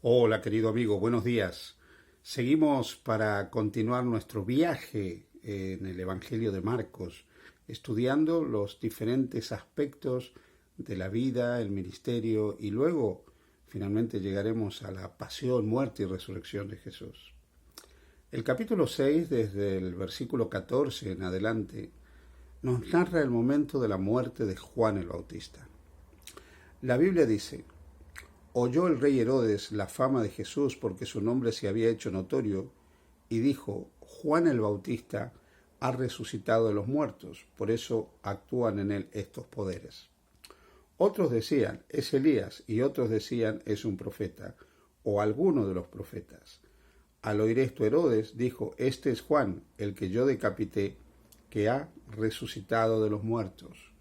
Hola, querido amigo, buenos días. Seguimos para continuar nuestro viaje en el Evangelio de Marcos, estudiando los diferentes aspectos de la vida, el ministerio y luego finalmente llegaremos a la pasión, muerte y resurrección de Jesús. El capítulo 6, desde el versículo 14 en adelante, nos narra el momento de la muerte de Juan el Bautista. La Biblia dice: oyó el rey Herodes la fama de Jesús porque su nombre se había hecho notorio y dijo: Juan el Bautista ha resucitado de los muertos, por eso actúan en él estos poderes. Otros decían: es Elías, y otros decían: es un profeta, o alguno de los profetas. Al oír esto, Herodes dijo: este es Juan, el que yo decapité, que ha resucitado de los muertos.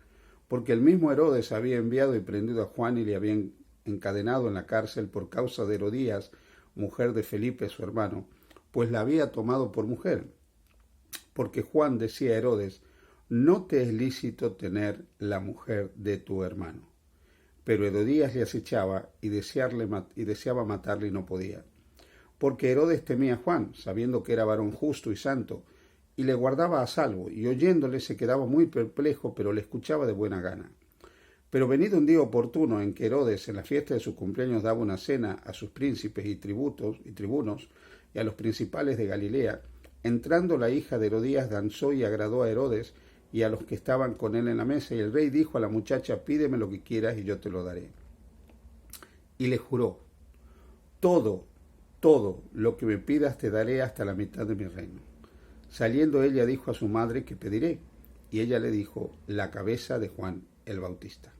Porque el mismo Herodes había enviado y prendido a Juan y le habían encadenado en la cárcel por causa de Herodías, mujer de Felipe su hermano, pues la había tomado por mujer. Porque Juan decía a Herodes: no te es lícito tener la mujer de tu hermano. Pero Herodías le acechaba y deseaba matarle y no podía. Porque Herodes temía a Juan, sabiendo que era varón justo y santo, y le guardaba a salvo, y oyéndole se quedaba muy perplejo, pero le escuchaba de buena gana. Pero venido un día oportuno en que Herodes en la fiesta de su cumpleaños daba una cena a sus príncipes y tribunos y a los principales de Galilea, entrando la hija de Herodías danzó y agradó a Herodes y a los que estaban con él en la mesa, y el rey dijo a la muchacha: pídeme lo que quieras y yo te lo daré. Y le juró: todo lo que me pidas te daré hasta la mitad de mi reino. Saliendo ella dijo a su madre: ¿qué pediré? Y ella le dijo: la cabeza de Juan el Bautista.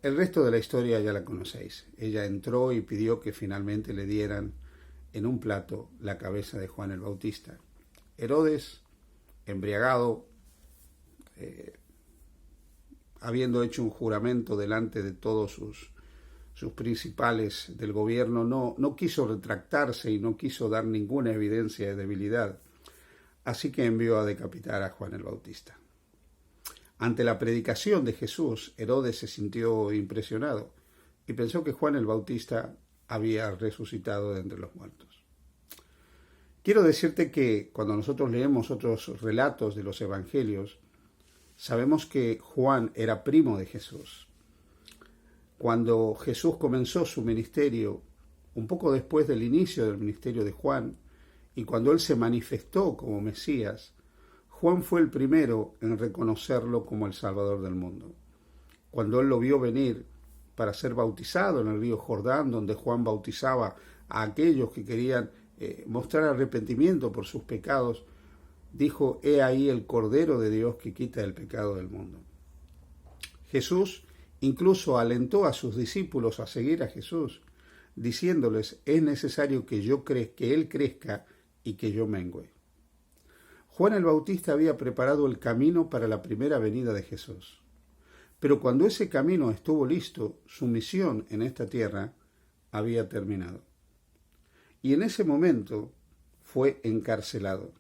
El resto de la historia ya la conocéis. Ella entró y pidió que finalmente le dieran en un plato la cabeza de Juan el Bautista. Herodes, embriagado, habiendo hecho un juramento delante de todos sus principales del gobierno, no quiso retractarse y no quiso dar ninguna evidencia de debilidad. Así que envió a decapitar a Juan el Bautista. Ante la predicación de Jesús, Herodes se sintió impresionado y pensó que Juan el Bautista había resucitado de entre los muertos. Quiero decirte que cuando nosotros leemos otros relatos de los evangelios, sabemos que Juan era primo de Jesús. Cuando Jesús comenzó su ministerio, un poco después del inicio del ministerio de Juan, y cuando él se manifestó como Mesías, Juan fue el primero en reconocerlo como el Salvador del mundo. Cuando él lo vio venir para ser bautizado en el río Jordán, donde Juan bautizaba a aquellos que querían mostrar arrepentimiento por sus pecados, dijo: he ahí el Cordero de Dios que quita el pecado del mundo. Jesús incluso alentó a sus discípulos a seguir a Jesús, diciéndoles: es necesario que Él crezca y que yo mengüe. Juan el Bautista había preparado el camino para la primera venida de Jesús. Pero cuando ese camino estuvo listo, su misión en esta tierra había terminado. Y en ese momento fue encarcelado.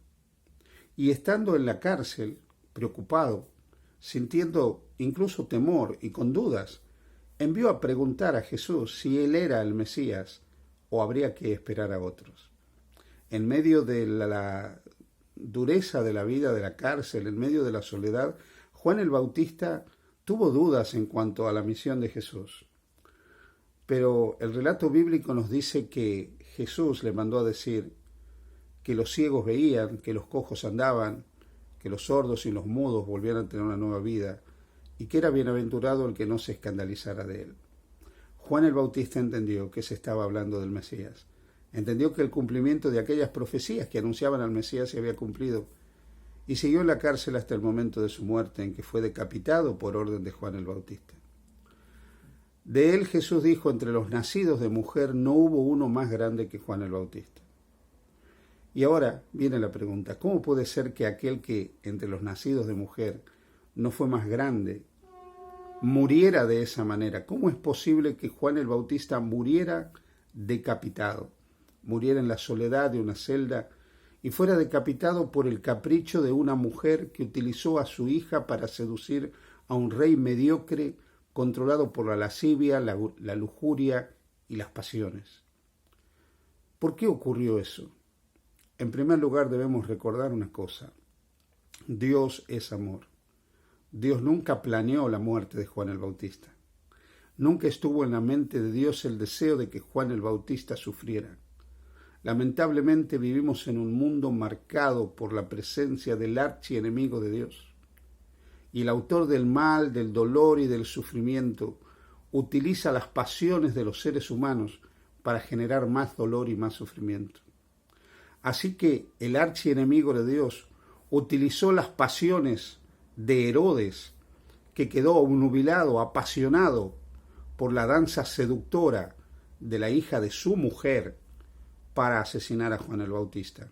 Y estando en la cárcel, preocupado, sintiendo incluso temor y con dudas, envió a preguntar a Jesús si él era el Mesías o habría que esperar a otros. En medio de la dureza de la vida de la cárcel, en medio de la soledad, Juan el Bautista tuvo dudas en cuanto a la misión de Jesús. Pero el relato bíblico nos dice que Jesús le mandó a decir que los ciegos veían, que los cojos andaban, que los sordos y los mudos volvieran a tener una nueva vida, y que era bienaventurado el que no se escandalizara de él. Juan el Bautista entendió que se estaba hablando del Mesías. Entendió que el cumplimiento de aquellas profecías que anunciaban al Mesías se había cumplido, y siguió en la cárcel hasta el momento de su muerte, en que fue decapitado por orden de Juan el Bautista. De él Jesús dijo: entre los nacidos de mujer no hubo uno más grande que Juan el Bautista. Y ahora viene la pregunta: ¿cómo puede ser que aquel que entre los nacidos de mujer no fue más grande muriera de esa manera? ¿Cómo es posible que Juan el Bautista muriera decapitado, muriera en la soledad de una celda y fuera decapitado por el capricho de una mujer que utilizó a su hija para seducir a un rey mediocre, controlado por la lascivia, la lujuria y las pasiones. ¿Por qué ocurrió eso? En primer lugar, debemos recordar una cosa. Dios es amor. Dios nunca planeó la muerte de Juan el Bautista. Nunca estuvo en la mente de Dios el deseo de que Juan el Bautista sufriera. Lamentablemente vivimos en un mundo marcado por la presencia del archienemigo de Dios. Y el autor del mal, del dolor y del sufrimiento utiliza las pasiones de los seres humanos para generar más dolor y más sufrimiento. Así que el archienemigo de Dios utilizó las pasiones de Herodes, que quedó obnubilado, apasionado por la danza seductora de la hija de su mujer, para asesinar a Juan el Bautista.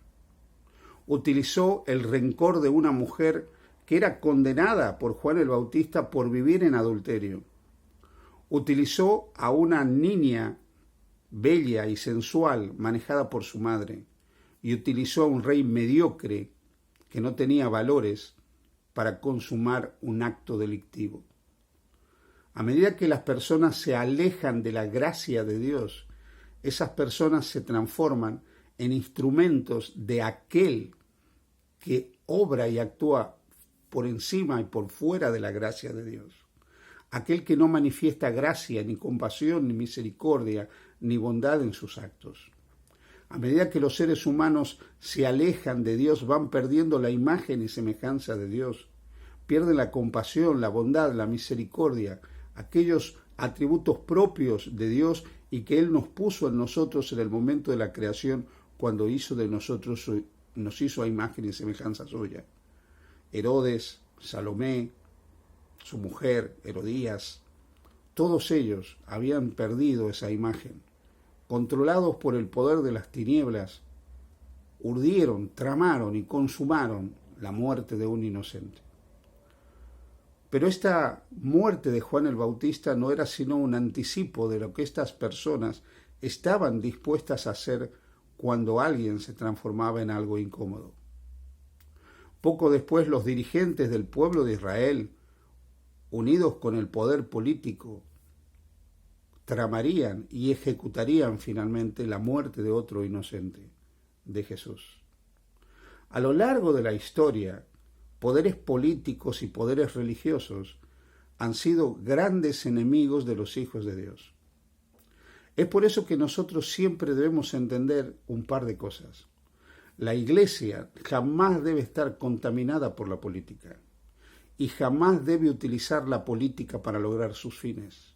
Utilizó el rencor de una mujer que era condenada por Juan el Bautista por vivir en adulterio. Utilizó a una niña bella y sensual manejada por su madre, y utilizó a un rey mediocre que no tenía valores para consumar un acto delictivo. A medida que las personas se alejan de la gracia de Dios, esas personas se transforman en instrumentos de aquel que obra y actúa por encima y por fuera de la gracia de Dios. Aquel que no manifiesta gracia, ni compasión, ni misericordia, ni bondad en sus actos. A medida que los seres humanos se alejan de Dios, van perdiendo la imagen y semejanza de Dios. Pierden la compasión, la bondad, la misericordia, aquellos atributos propios de Dios y que Él nos puso en nosotros en el momento de la creación, cuando hizo de nosotros, nos hizo a imagen y semejanza suya. Herodes, Salomé, su mujer, Herodías, todos ellos habían perdido esa imagen. Controlados por el poder de las tinieblas, urdieron, tramaron y consumaron la muerte de un inocente. Pero esta muerte de Juan el Bautista no era sino un anticipo de lo que estas personas estaban dispuestas a hacer cuando alguien se transformaba en algo incómodo. Poco después, los dirigentes del pueblo de Israel, unidos con el poder político, tramarían y ejecutarían finalmente la muerte de otro inocente, de Jesús. A lo largo de la historia, poderes políticos y poderes religiosos han sido grandes enemigos de los hijos de Dios. Es por eso que nosotros siempre debemos entender un par de cosas. La Iglesia jamás debe estar contaminada por la política y jamás debe utilizar la política para lograr sus fines.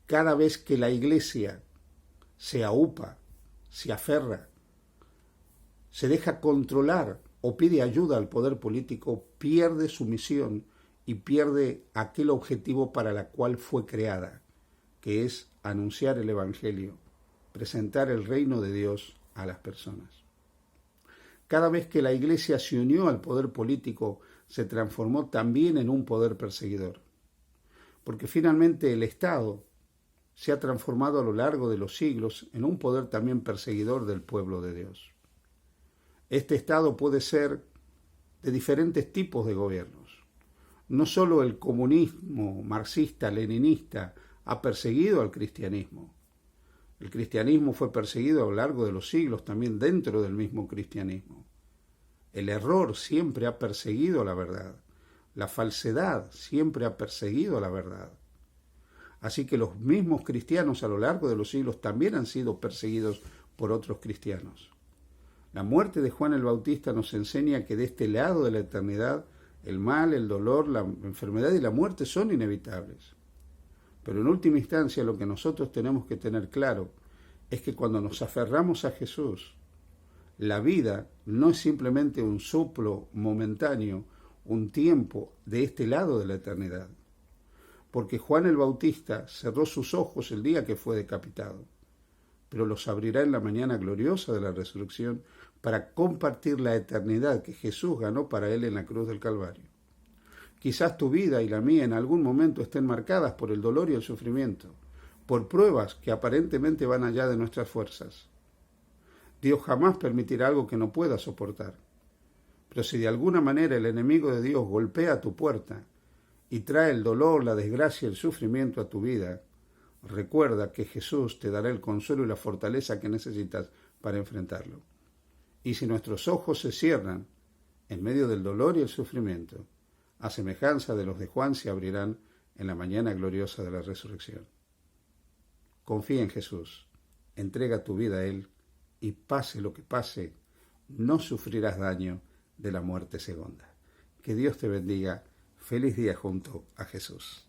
Cada vez que la Iglesia se aupa, se aferra, se deja controlar o pide ayuda al poder político, pierde su misión y pierde aquel objetivo para el cual fue creada, que es anunciar el Evangelio, presentar el reino de Dios a las personas. Cada vez que la Iglesia se unió al poder político, se transformó también en un poder perseguidor, porque finalmente el Estado se ha transformado a lo largo de los siglos en un poder también perseguidor del pueblo de Dios. Este Estado puede ser de diferentes tipos de gobiernos. No solo el comunismo marxista-leninista ha perseguido al cristianismo. El cristianismo fue perseguido a lo largo de los siglos también dentro del mismo cristianismo. El error siempre ha perseguido a la verdad. La falsedad siempre ha perseguido a la verdad. Así que los mismos cristianos a lo largo de los siglos también han sido perseguidos por otros cristianos. La muerte de Juan el Bautista nos enseña que de este lado de la eternidad, el mal, el dolor, la enfermedad y la muerte son inevitables. Pero en última instancia lo que nosotros tenemos que tener claro es que cuando nos aferramos a Jesús, la vida no es simplemente un soplo momentáneo, un tiempo de este lado de la eternidad. Porque Juan el Bautista cerró sus ojos el día que fue decapitado, pero los abrirá en la mañana gloriosa de la resurrección para compartir la eternidad que Jesús ganó para él en la cruz del Calvario. Quizás tu vida y la mía en algún momento estén marcadas por el dolor y el sufrimiento, por pruebas que aparentemente van allá de nuestras fuerzas. Dios jamás permitirá algo que no pueda soportar. Pero si de alguna manera el enemigo de Dios golpea tu puerta y trae el dolor, la desgracia y el sufrimiento a tu vida, recuerda que Jesús te dará el consuelo y la fortaleza que necesitas para enfrentarlo. Y si nuestros ojos se cierran en medio del dolor y el sufrimiento, a semejanza de los de Juan, se abrirán en la mañana gloriosa de la resurrección. Confía en Jesús, entrega tu vida a Él y pase lo que pase, no sufrirás daño de la muerte segunda. Que Dios te bendiga. Feliz día junto a Jesús.